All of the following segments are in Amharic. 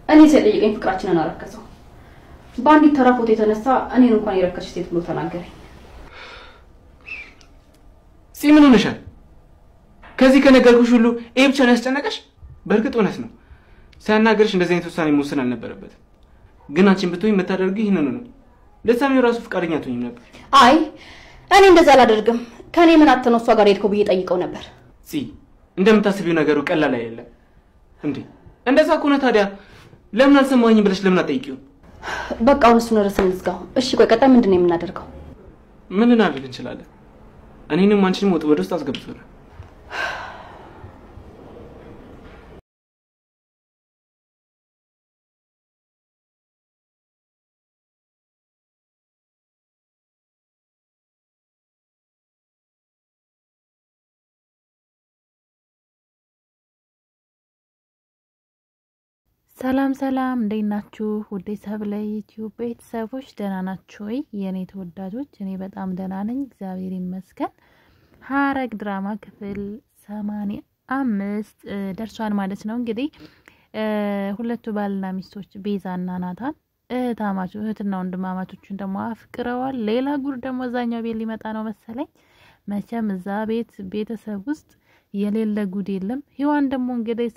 እኔ ሰጠይቀኝ ፍቅራችንን አረከሰው ባንዲ ተራፎት የተነሳ እኔን እንኳን ይረከሽ ሴት ብሎ ተናገረኝ ሲምን ሆነሻል ከዚህ ከነገርኩሽ ሁሉ ኤ ብቻ ነው ያስጨነቀሽ በርግጥ እውነት ነው ሳያናገርሽ እንደዚህ አይነት ውሳኔ መወሰን አልነበረበትም ግን አንቺን ብትሆኝ መታደርጊ ይሄንን ነው ለሳሚው ራሱ ፍቃደኛ ትሆኝ ነበር አይ እኔ እንደዛ አላደርግም ከኔ ምን አተነሷ ጋር ሄድከው ብዬ ጠይቀው ነበር እንደምታስቢው ነገሩ ቀላል አይደለም እንዴ እንደዛ ከሆነ ታዲያ ለምን አልሰማኝም ብለሽ ለምን አጠይቂው በቃ አሁን እሱን ረስን ዝጋው እሺ ቆይ ቀጣይ ምንድነው የምናደርገው ምን እናደርግ እንችላለን እኔንም አንቺንም ወጥ ወደ ውስጥ አስገብቶናል ሰላም ሰላም እንደናችሁ ወደ ሰብለ ዩቲዩብ ቤተሰቦች ደህና ናችሁ ወይ የኔ ተወዳጆች እኔ በጣም ደህና ነኝ እግዚአብሔር ይመስገን ሐረግ ድራማ ክፍል 85 ደርሷል ማለት ነው እንግዲህ ሁለቱ ባልና ሚስቶች ቤዛና ናታን እህትና ወንድማማቾችን ደግሞ አፍቅረዋል ሌላ ጉር ደግሞ እዛኛው ቤት ሊመጣ ነው መሰለኝ መቼም እዛ ቤተሰብ ውስጥ የሌለ ጉድ የለም ሔዋን ደግሞ እንግዲህ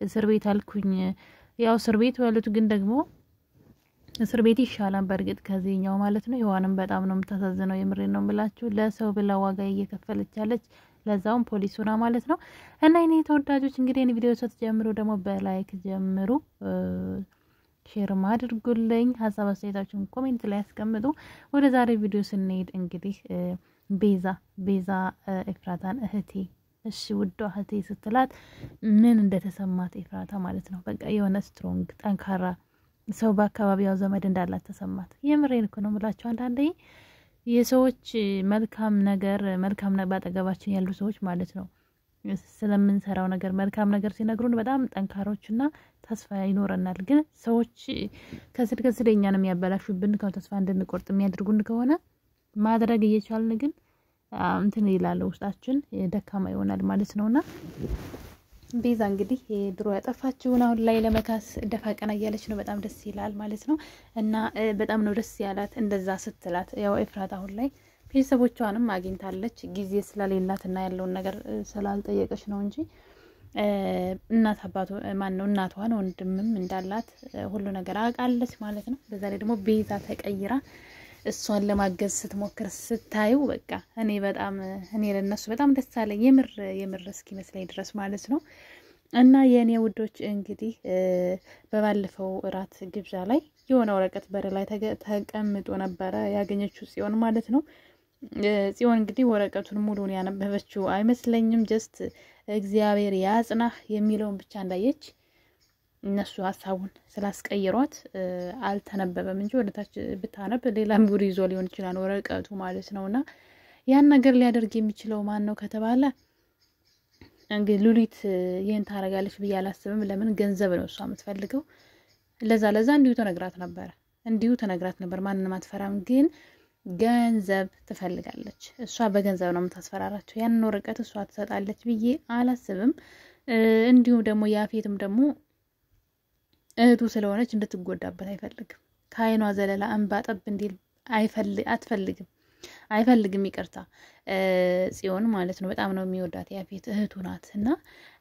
እስር ቤት አልኩኝ ያው እስር ቤት ወሉት ግን ደግሞ እስር ቤት ይሻላል በርግጥ ከዚህኛው ማለት ነው ሔዋንም በጣም ነው የምታሳዝነው የምሬን ነው ብላችሁ ለሰው ብላ ዋጋ እየከፈለች ያለች ለዛውም ፖሊሱና ማለት ነው እና እኔ ተወዳጆች እንግዲህ እኔ ቪዲዮ ስትጀምሩ ደግሞ በላይክ ጀምሩ ሼር አድርጉልኝ ሐሳብ አስተያየታችሁን ኮሜንት ላይ አስቀምጡ ወደ ዛሬ ቪዲዮ ስንሄድ እንግዲህ ቤዛ ኤፍራታን እህቴ እሺ ውዷ እህቴ ስትላት ምን እንደተሰማት ኤፍራታ ማለት ነው በቃ የሆነ ስትሮንግ ጠንካራ ሰው በአካባቢው ዘመድ እንዳላት ተሰማት የምሬን እኮ ነው ብላችሁ አንዳንዴ የሰዎች መልካም ነገር ባጠገባችን ያሉ ሰዎች ማለት ነው ስለምንሰራው ነገር መልካም ነገር ሲነግሩን በጣም ጠንካሮችና ተስፋ ይኖርናል ግን ሰዎች ከስደኛን የሚያበላሹብን ተስፋ እንድንቆርጥ የሚያደርጉን ከሆነ ማድረግ እየቻልን ግን እንትን ይላል ውስጣችን ደካማ ይሆናል ማለት ነውና ቤዛ እንግዲህ ድሮ ያጠፋችውን አሁን ላይ ለመካስ ደፋቀና ያለች ነው በጣም ደስ ይላል ማለት ነው እና በጣም ነው ደስ ያላት እንደዛ ስትላት ያው ኤፍራታ አሁን ላይ ቤተሰቦቿንም አግኝታለች ጊዜ ስለሌላትና ያለውን ነገር ስላልጠየቀች ነው እንጂ እናት አባቱ ማን ነው እናቷን ወንድምም እንዳላት ሁሉ ነገር አቃለች ማለት ነው በዛ ላይ ደግሞ ቤዛ ተቀይራ እሷን ለማገዝ ስትሞክር ስታዩ በቃ እኔ ለነሱ በጣም ደስ አለኝ የምር እስኪ መስለኝ ድረስ ማለት ነው እና የኔ ውዶች እንግዲህ በባለፈው ራት ግብዣ ላይ የሆነ ወረቀት በር ላይ ተቀምጦ ነበር ያገኘችው ጽዮን ማለት ነው ጽዮን እንግዲህ ወረቀቱን ሙሉን ያነበበችው አይመስለኝም ጀስት እግዚአብሔር ያጽናህ የሚለውን ብቻ እንዳየች እነሱ ሐሳቡን ስላስቀየሯት አልተነበበም እንጂ ወደታች ብታነብ ሌላም ጉድ ይዞ ሊሆን ይችላል ወረቀቱ ማለት ነውና ያን ነገር ሊያደርግ የሚችለው ማን ነው ከተባለ እንግዲህ ሉሊት ይሄን ታረጋለች በያላስብም ለምን ገንዘብ ነው እሷ የምትፈልገው ለዛ እንዲሁ ተነግራት ነበር ማንንም አትፈራም ግን ገንዘብ ትፈልጋለች እሷ በገንዘብ ነው የምታስፈራራቸው ያን ወረቀት እሷ ትሰጣለች ብዬ አላስብም እንዲሁ ደግሞ ያፌትም ደግሞ እህቱ ስለሆነች እንድትጎዳበት አይፈልግም ካይኗ ዘለላ እንባ ጠብ እንዲል አይፈልግም ይቅርታ ጽዮን ማለት ነው በጣም ነው የሚወዳት ያፌት እህቱ ናትና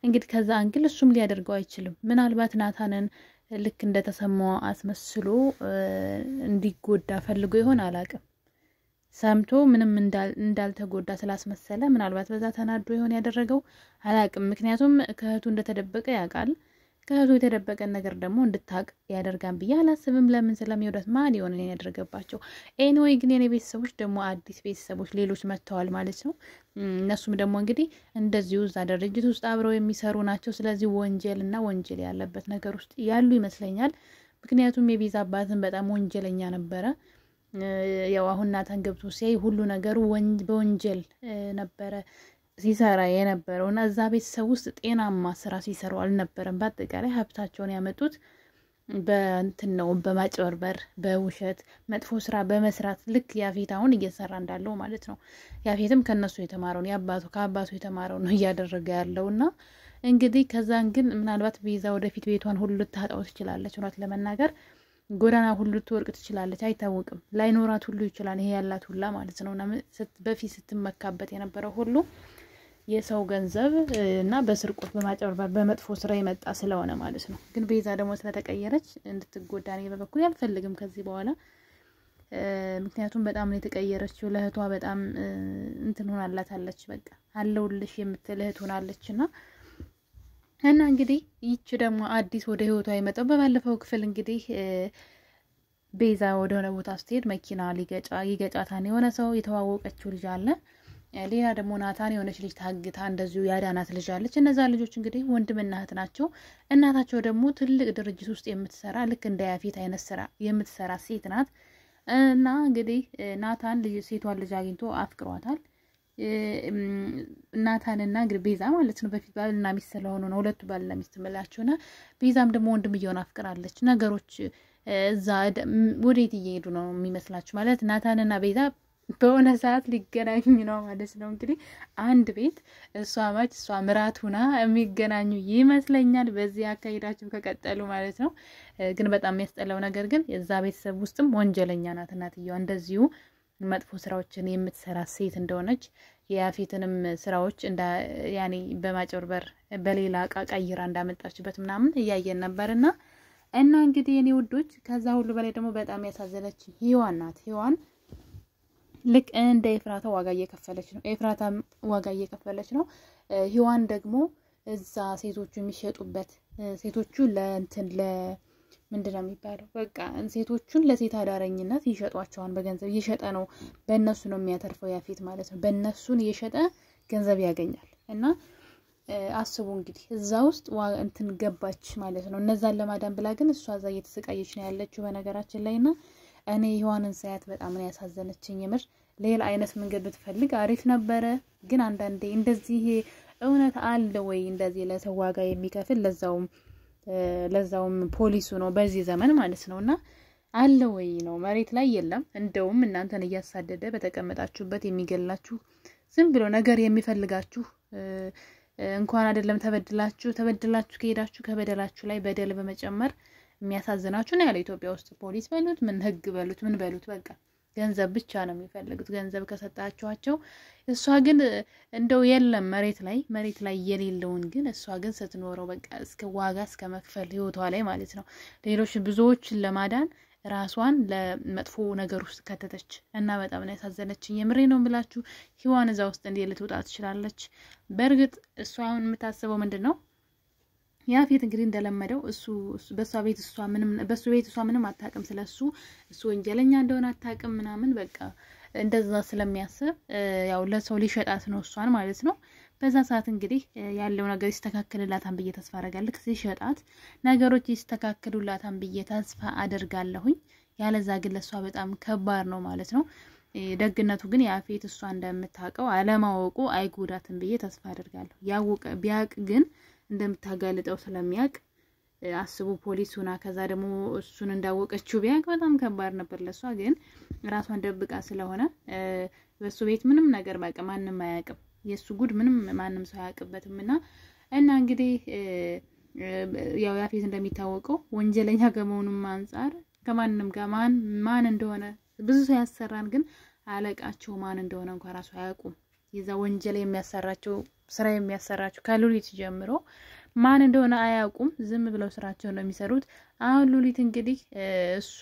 እንግዲህ ከዛ አንግል እሱም ሊያደርገው አይችልም ምናልባት ናታንን ልክ እንደተሰማው አስመስሎ እንዲጎዳ ፈልጎ ይሆን አላቅም ሰምቶ ምንም እንዳልተጎዳ ስላስመሰለ ምናልባት በዛ ተናዶ ይሆን ያደረገው አላቅም ምክንያቱም ከእህቱ እንደተደበቀ ያውቃል ከእህቱ የተደበቀ ነገር ደግሞ እንድታቅ ያደርጋን ብዬ አላስብም ለምን ስለሚወዳት ማን ይሆን እኔ ያደረገባቸው ኤኒዌይ ግን የኔ ቤተሰቦች ደግሞ አዲስ ቤተሰቦች ሌሎች መተዋል ማለት ነው እነሱም ደግሞ እንግዲህ እንደዚሁ እዛ ድርጅት ውስጥ አብረው የሚሰሩ ናቸው ስለዚህ ወንጀል ያለበት ነገር ውስጥ ያሉ ይመስለኛል ምክንያቱም የቤዛ አባትን በጣም ወንጀለኛ ነበረ ያው አሁን ናታን ገብቶ ሲያይ ሁሉ ነገሩ በወንጀል ነበረ ሲሰራ የነበረውና እዛ ቤተሰብ ውስጥ ጤናማ ስራ ሲሰሩ አልነበረም በአጠቃላይ ሀብታቸውን ያመጡት በእንትነው በማጭበርበር በውሸት መጥፎ ስራ በመስራት ልክ ያፌት አሁን እየሰራ እንዳለው ማለት ነው ያፌትም ከነሱ የተማረው ከአባቱ የተማረው ነው ያደረገ ያለውና እንግዲህ ከዛን ግን ምናልባት ቤዛ ወደፊት ቤቷን ሁሉ ልታጣው ትችላለች። እውነት ለመናገር ጎዳና ሁሉ ትወርቅ ትችላለች፣ አይታወቅም። ላይኖራት ሁሉ ይችላል። ይሄ ያላት ሁላ ማለት ነውና በፊት ስትመካበት የነበረው ሁሉ የሰው ገንዘብ እና በስርቆት በማጨበርበር በመጥፎ ስራ የመጣ ስለሆነ ማለት ነው። ግን ቤዛ ደግሞ ስለተቀየረች እንድትጎዳ ነው በበኩሌ አልፈልግም ከዚህ በኋላ። ምክንያቱም በጣም ነው የተቀየረችው። ለእህቷ በጣም እንትን ሆናላታለች። በቃ አለውልሽ የምትል እህት ሆናለችና እንግዲህ ይቺ ደግሞ አዲስ ወደ ህይወቷ የመጣው በባለፈው ክፍል እንግዲህ ቤዛ ወደ ሆነ ቦታ ስትሄድ መኪና ይገጫታን የሆነ ሰው የተዋወቀችው ልጅ አለ። ሌላ ደግሞ ናታን የሆነች ልጅ ታግታ እንደዚሁ ያዳናት ልጅ አለች። እነዛ ልጆች እንግዲህ ወንድምና እህት ናቸው። እናታቸው ደግሞ ትልቅ ድርጅት ውስጥ የምትሰራ ልክ እንደ ያፌት አይነት ስራ የምትሰራ ሴት ናት። እና እንግዲህ ናታን ሴቷን ልጅ አግኝቶ አፍቅሯታል። ናታንና እንግዲህ ቤዛ ማለት ነው በፊት ባልና ሚስት ስለሆኑ ነው ሁለቱ ባልና ሚስት ምላቸውና ቤዛም ደግሞ ወንድምየውን አፍቅራለች። ነገሮች እዛ ወዴት እየሄዱ ነው የሚመስላችሁ? ማለት ናታንና ቤዛ በሆነ ሰዓት ሊገናኙ ነው ማለት ነው። እንግዲህ አንድ ቤት እሷ ማች እሷ ምራት ሆና የሚገናኙ ይመስለኛል በዚህ አካሄዳቸው ከቀጠሉ ማለት ነው። ግን በጣም የሚያስጠላው ነገር ግን የዛ ቤተሰብ ውስጥም ወንጀለኛ ናት እናትየዋ። እንደዚሁ መጥፎ ስራዎችን የምትሰራ ሴት እንደሆነች የያፌትንም ስራዎች ያኔ በማጨበርበር በሌላ እቃ ቀይራ እንዳመጣችበት ምናምን እያየን ነበርና እንግዲህ የኔ ውዶች ከዛ ሁሉ በላይ ደግሞ በጣም ያሳዘነች ሔዋን ናት። ሔዋን ልክ እንደ ኤፍራታ ዋጋ እየከፈለች ነው። ኤፍራታ ዋጋ እየከፈለች ነው። ሔዋን ደግሞ እዛ ሴቶቹ የሚሸጡበት ሴቶቹ ለእንትን ምንድነው የሚባለው? በቃ ሴቶቹን ለሴት አዳረኝነት ይሸጧቸዋል። በገንዘብ እየሸጠ ነው። በእነሱ ነው የሚያተርፈው ያፌት ማለት ነው። በእነሱን እየሸጠ ገንዘብ ያገኛል። እና አስቡ እንግዲህ እዛ ውስጥ እንትን ገባች ማለት ነው። እነዛን ለማዳን ብላ ግን እሷ እዛ እየተሰቃየች ነው ያለችው በነገራችን ላይና እኔ ሔዋንን ሳያት በጣም ነው ያሳዘነችኝ። የምር ሌላ አይነት መንገድ ብትፈልግ አሪፍ ነበረ። ግን አንዳንዴ እንደዚህ እውነት አለ ወይ እንደዚህ ለሰው ዋጋ የሚከፍል ለዛውም ፖሊሱ ነው በዚህ ዘመን ማለት ነውና አለ ወይ ነው? መሬት ላይ የለም። እንደውም እናንተን እያሳደደ በተቀመጣችሁበት የሚገላችሁ ዝም ብሎ ነገር የሚፈልጋችሁ እንኳን አይደለም ተበድላችሁ ከሄዳችሁ ከበደላችሁ ላይ በደል በመጨመር የሚያሳዝናችሁ ነው ያለ ኢትዮጵያ ውስጥ ፖሊስ በሉት ምን ህግ በሉት ምን በሉት በቃ ገንዘብ ብቻ ነው የሚፈልጉት። ገንዘብ ከሰጣችኋቸው እሷ ግን እንደው የለም መሬት ላይ የሌለውን ግን እሷ ግን ስትኖረው በቃ እስከ ዋጋ እስከ መክፈል ህይወቷ ላይ ማለት ነው። ሌሎች ብዙዎችን ለማዳን ራሷን ለመጥፎ ነገር ውስጥ ከተተች እና በጣም ነው ያሳዘነችኝ። የምሬ ነው ብላችሁ ሔዋን እዛ ውስጥ እንዴት ልትወጣ ትችላለች? በእርግጥ እሷ አሁን የምታስበው ምንድነው? ያፌት እንግዲህ እንደለመደው በሱ ቤት እሷ ምንም አታውቅም ስለሱ እሱ ወንጀለኛ እንደሆነ አታውቅም ምናምን በቃ እንደዛ ስለሚያስብ ያው ለሰው ሊሸጣት ነው እሷን ማለት ነው። በዛ ሰዓት እንግዲህ ያለው ነገር ይስተካከልላታን ብዬ ተስፋ አደርጋለሁ። ሲሸጣት ነገሮች ይስተካከሉላታን ብዬ ተስፋ አደርጋለሁኝ። ያለዛ ግን ለሷ በጣም ከባድ ነው ማለት ነው። ደግነቱ ግን ያፌት እሷ እንደምታውቀው አለማወቁ አይጎዳትም ብዬ ተስፋ አደርጋለሁ። ያወቀ ቢያቅ ግን እንደምታጋልጠው ስለሚያቅ አስቡ ፖሊሱና ከዛ ደግሞ እሱን እንዳወቀችው ቢያቅ በጣም ከባድ ነበር ለሷ። ግን ራሷን ደብቃ ስለሆነ በሱ ቤት ምንም ነገር በቃ ማንንም አያውቅም። የሱ ጉድ ምንም ማንንም ሰው አያውቅበትምና እንግዲህ ያው ያፌት እንደሚታወቀው ወንጀለኛ ከመሆኑም አንፃር ከማንንም ጋር ማን እንደሆነ ብዙ ሰው ያሰራን ግን አለቃቸው ማን እንደሆነ እንኳን ራሱ አያውቁም። የዛ ወንጀል የሚያሰራቸው ስራ የሚያሰራቸው ከሉሊት ጀምሮ ማን እንደሆነ አያውቁም። ዝም ብለው ስራቸውን ነው የሚሰሩት። አሁን ሉሊት እንግዲህ እሱ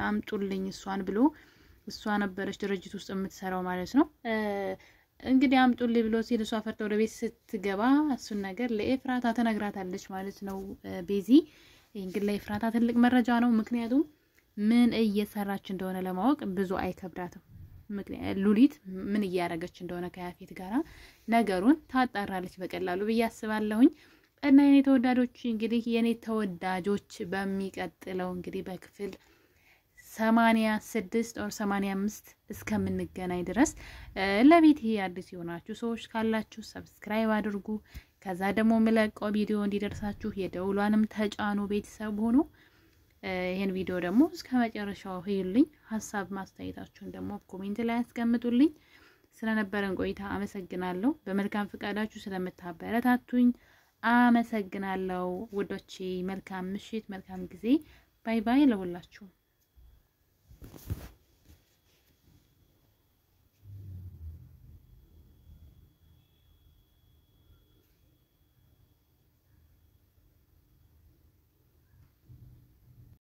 አምጡልኝ እሷን ብሎ እሷ ነበረች ድርጅት ውስጥ የምትሰራው ማለት ነው። እንግዲህ አምጡልኝ ብሎ ሲል እሷ ፈርታ ወደ ቤት ስትገባ እሱን ነገር ለኤፍራታ ተነግራታለች ማለት ነው። ቤዚ እንግዲህ ለኤፍራታ ትልቅ መረጃ ነው። ምክንያቱም ምን እየሰራች እንደሆነ ለማወቅ ብዙ አይከብዳትም። ምክንያቱም ሉሊት ምን እያደረገች እንደሆነ ከያፌት ጋራ ነገሩን ታጣራለች በቀላሉ ብዬ አስባለሁኝ። እና የኔ ተወዳጆች እንግዲህ የኔ ተወዳጆች በሚቀጥለው እንግዲህ በክፍል 86 or 85 እስከምንገናኝ ድረስ ለቤት ይሄ አዲስ ይሆናችሁ ሰዎች ካላችሁ ሰብስክራይብ አድርጉ። ከዛ ደግሞ መለቀው ቪዲዮ እንዲደርሳችሁ የደውሏንም ተጫኑ ቤተሰብ ሆኖ ይሄን ቪዲዮ ደግሞ እስከ መጨረሻው ሄዩልኝ። ሐሳብ ማስተያየታችሁን ደግሞ ኮሜንት ላይ አስቀምጡልኝ። ስለነበረን ቆይታ አመሰግናለሁ። በመልካም ፍቃዳችሁ ስለምታበረታቱኝ አመሰግናለሁ ውዶቼ መልካም ምሽት መልካም ጊዜ ባይ ባይ ለሁላችሁ